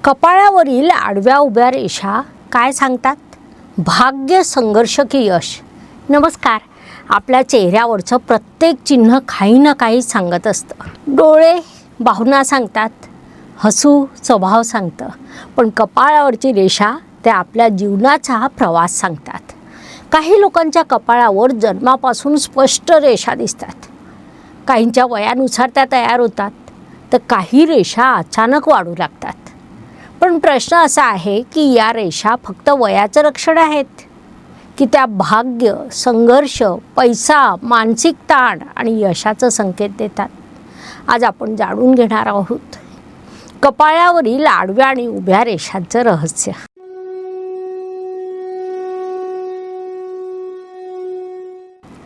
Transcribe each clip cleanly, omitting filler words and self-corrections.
कपाळावरील आडव्या उभ्या रेषा काय सांगतात? भाग्य, संघर्ष की यश? नमस्कार. आपल्या चेहऱ्यावरचं प्रत्येक चिन्ह काही ना काही सांगत असतं. डोळे भावना सांगतात, हसू स्वभाव सांगतं, पण कपाळावरची रेषा त्या आपल्या जीवनाचा प्रवास सांगतात. काही लोकांच्या कपाळावर जन्मापासून स्पष्ट रेषा दिसतात. काहींच्या वयानुसार त्या तयार होतात, तर काही रेषा अचानक वाढू लागतात. पण प्रश्न असा आहे की या रेषा फक्त वयाचं लक्षण आहेत की त्या भाग्य, संघर्ष, पैसा, मानसिक ताण आणि यशाचं संकेत देतात? आज आपण जाणून घेणार आहोत कपाळावरील आडव्या आणि उभ्या रेषांचं रहस्य.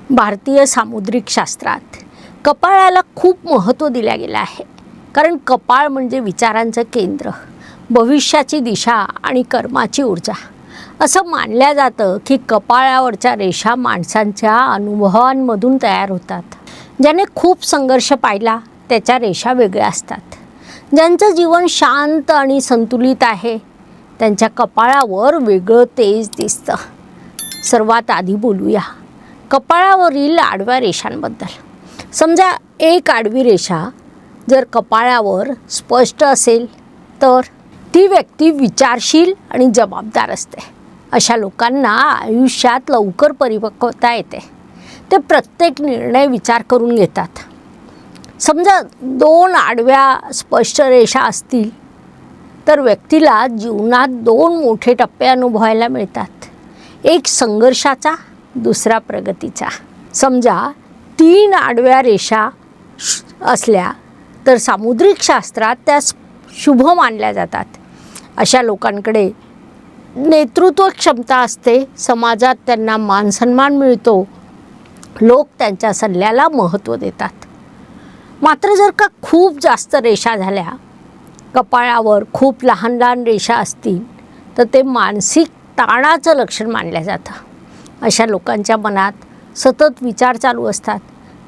भारतीय सामुद्रिक शास्त्रात कपाळाला खूप महत्त्व दिले गेले आहे. कारण कपाळ म्हणजे विचारांचं केंद्र, भविष्याची दिशा आणि कर्माची ऊर्जा. असं मानलं जातं की कपाळावरच्या रेषा माणसांच्या अनुभवांमधून तयार होतात. ज्याने खूप संघर्ष पाहिला त्याच्या रेषा वेगळ्या असतात. ज्यांचं जीवन शांत आणि संतुलित आहे त्यांच्या कपाळावर वेगळं तेज दिसतं. सर्वात आधी बोलूया कपाळावरील आडव्या रेषांबद्दल. समजा एक आडवी रेषा जर कपाळावर स्पष्ट असेल तर ती व्यक्ती विचारशील आणि जबाबदार असते. अशा लोकांना आयुष्यात लवकर परिपक्वता येते. ते प्रत्येक निर्णय विचार करून घेतात. समजा दोन आडव्या स्पष्ट रेषा असतील तर व्यक्तीला जीवनात दोन मोठे टप्पे अनुभवायला मिळतात. एक संघर्षाचा, दुसरा प्रगतीचा. समजा तीन आडव्या रेषा असल्या तर सामुद्रिक शास्त्रात त्या शुभ मानल्या जातात. अशा लोकांकडे नेतृत्व क्षमता असते, समाजात त्यांना मानसन्मान मिळतो, लोक त्यांच्या सल्ल्याला महत्त्व देतात. मात्र जर का खूप जास्त रेषा झाल्या, कपाळावर खूप लहान लहान रेषा असतील तर ते मानसिक ताणाचं लक्षण मानलं जातं. अशा लोकांच्या मनात सतत विचार चालू असतात.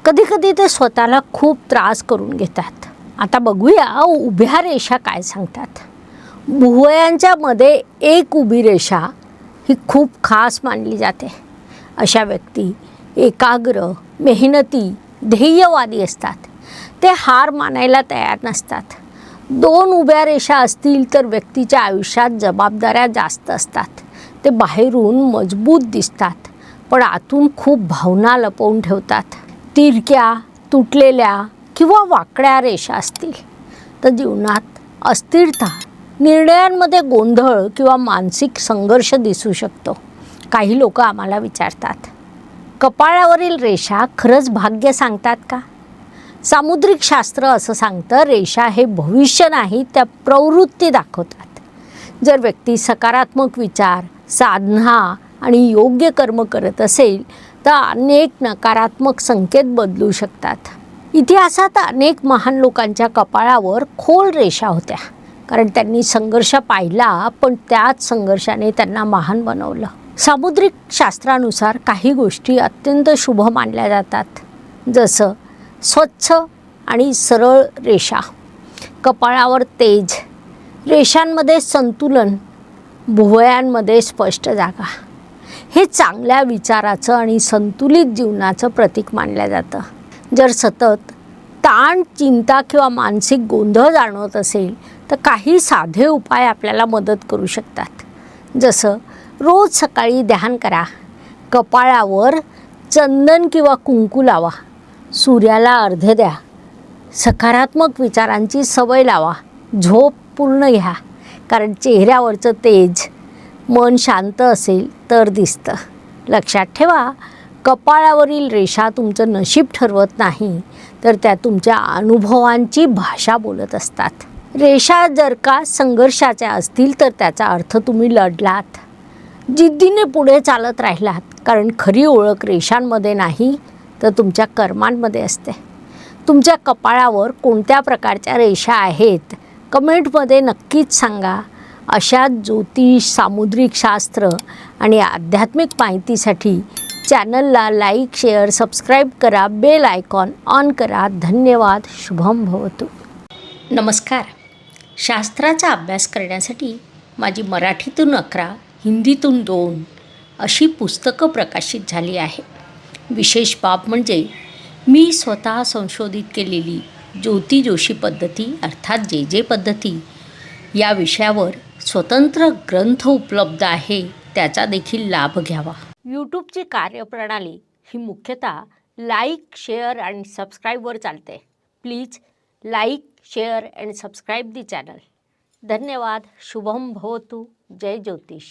कधीकधी ते स्वतःला खूप त्रास करून घेतात. आता बघूया उभ्या रेषा काय सांगतात. भुवयांच्या मध्ये एक उभी रेषा ही खूप खास मानली जाते. अशा व्यक्ती एकाग्र, मेहनती, ध्येयवादी असतात. ते हार मानायला तयार नसतात. दोन उभ्या रेषा असतील तर व्यक्तीच्या आयुष्यात जबाबदाऱ्या जास्त असतात. ते बाहेरून मजबूत दिसतात पण आतून खूप भावना लपवून ठेवतात. तिरक्या, तुटलेल्या किंवा वाकड्या रेषा असतील तर जीवनात अस्थिरता, निर्णयांमध्ये गोंधळ किंवा मानसिक संघर्ष दिसू शकतो. काही लोक आम्हाला विचारतात, कपाळावरील रेषा खरंच भाग्य सांगतात का? सामुद्रिक शास्त्र असं सांगतं, रेषा हे भविष्य नाही, त्या प्रवृत्ती दाखवतात. जर व्यक्ती सकारात्मक विचार, साधना आणि योग्य कर्म करत असेल तर अनेक नकारात्मक संकेत बदलू शकतात. इतिहासात अनेक महान लोकांच्या कपाळावर खोल रेषा होत्या कारण त्यांनी संघर्ष पाहिला, पण त्याच संघर्षाने त्यांना महान बनवलं. सामुद्रिक शास्त्रानुसार काही गोष्टी अत्यंत शुभ मानल्या जातात, जसं स्वच्छ आणि सरळ रेषा, कपाळावर तेज, रेषांमध्ये संतुलन, भुवयांमध्ये स्पष्ट जागा. हे चांगल्या विचाराचं आणि संतुलित जीवनाचं प्रतीक मानलं जातं. जर सतत ताण, चिंता किंवा मानसिक गोंधळ जाणवत असेल तर काही साधे उपाय आपल्याला मदत करू शकतात. जसं रोज सकाळी ध्यान करा, कपाळावर चंदन किंवा कुंकू लावा, सूर्याला अर्घ्य द्या, सकारात्मक विचारांची सवय लावा, झोप पूर्ण घ्या. कारण चेहऱ्यावरचं तेज मन शांत असेल तर दिसतं. लक्षात ठेवा, कपाळावरील रेषा तुमचं नशीब ठरवत नाही तर त्या तुमच्या अनुभवांची भाषा बोलत असतात. रेषा जर का संघर्षाच्या असतील तर त्याचा अर्थ तुम्ही लढलात, जिद्दीने पुढे चालत राहिलात. कारण खरी ओळख रेषांमध्ये नाही तर तुमच्या कर्मांमध्ये असते. तुमच्या कपाळावर कोणत्या प्रकारच्या रेषा आहेत कमेंटमध्ये नक्कीच सांगा. अशा ज्योतिष, सामुद्रिक शास्त्र आणि आध्यात्मिक माहितीसाठी चॅनलला लाईक, शेअर, सबस्क्राईब करा, बेल आयकॉन ऑन करा. धन्यवाद. शुभम भवतु. नमस्कार. शास्त्राचा अभ्यास करण्यासाठी माझी मराठीतून 11, हिंदीतून 2 अशी पुस्तकं प्रकाशित झाली आहे. विशेष बाब म्हणजे मी स्वतः संशोधित केलेली ज्योती जोशी पद्धती अर्थात जे पद्धती या विषयावर स्वतंत्र ग्रंथ उपलब्ध आहे, त्याचा देखील लाभ घ्यावा. यूट्यूबची कार्यप्रणाली ही मुख्यतः लाईक, शेअर आणि सबस्क्राईबवर चालते. Please like, share and subscribe the channel. धन्यवाद. शुभम भवतु. जय ज्योतिष.